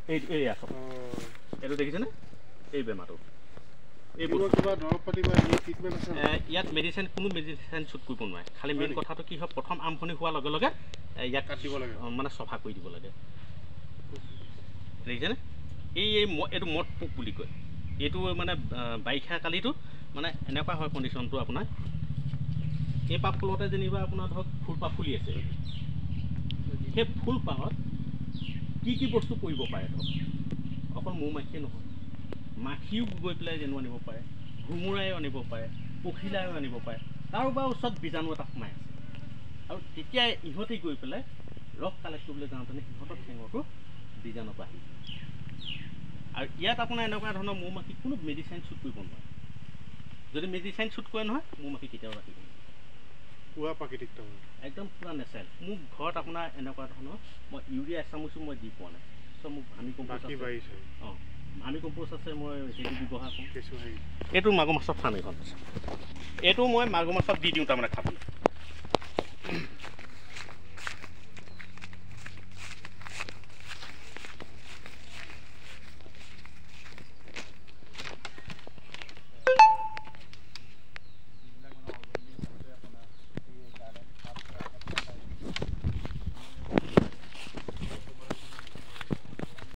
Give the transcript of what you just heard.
এই আছে এইটো দেখিছেনে এই বেমাৰটো এই কিবা দৰৱ পাতি বা ট্ৰিটমেণ্ট আছে ইয়াত মেডিচিন কোনো মেডিচিন শ্বুট কৰিব নোৱাৰে খালি মেইন কথাটো কি হয় প্ৰথম আৰম্ভণি হোৱাৰ লগে লগে ইয়াক কাটিব লাগে মানে চফা কৰি দিব লাগে দেখিছেনে এইটো মদ পোক বুলি কয় এইটো মানে বাৰিষা কালিটো মানে এনেকুৱা হয় কণ্ডিশ্যনটো আপোনাৰ এই পাত ফুলতে যেনিবা আপোনাৰ ধৰক ফুলপাহ ফুলি আছে সেই ফুলপাহত কি বস্তু পৰিব পাৰে ধৰক অকল মৌ মাখিয়ে নহয় মাখিও গৈ পেলাই যেনো আনিব পাৰে ঘুমুৰায়ো আনিব পাৰে পখিলায়ো আনিব পাৰে কাৰোবাৰ ওচৰত বীজাণু এটা সোমাই আছে আৰু তেতিয়া ইহঁতে গৈ পেলাই ৰস কালেক্ট কৰিবলৈ যাওঁতে সিহঁতৰ ঠেঙতো বীজাণু বাঢ়ি আৰু ইয়াত আপোনাৰ এনেকুৱা ধৰণৰ মৌ মাখি কোনো মেডিচিন শ্বুট কৰিব নোৱাৰে যদি মেডিচিন শ্বুট কৰে নহয় মৌ মাখি কেতিয়াও ৰাখিব পুৰা প্ৰাকৃতিক একদম পুৰা নেচাৰেল মোক ঘৰত আপোনাৰ এনেকুৱা ধৰণৰ মই ইউৰিয়া এচামুচো মই দি পোৱা নাই চব মোক ভাৰ্মি কম্পোষ্ট আছে অঁ ভাৰ্মি কম্পোষ্ট আছে মই সেইটো ব্যৱহাৰ কৰোঁ এইটো মাগুৰ মাছৰ ফাৰ্ম এইখন এইটো মই মাগুৰ মাছত দি দিওঁ তাৰমানে খাবলৈ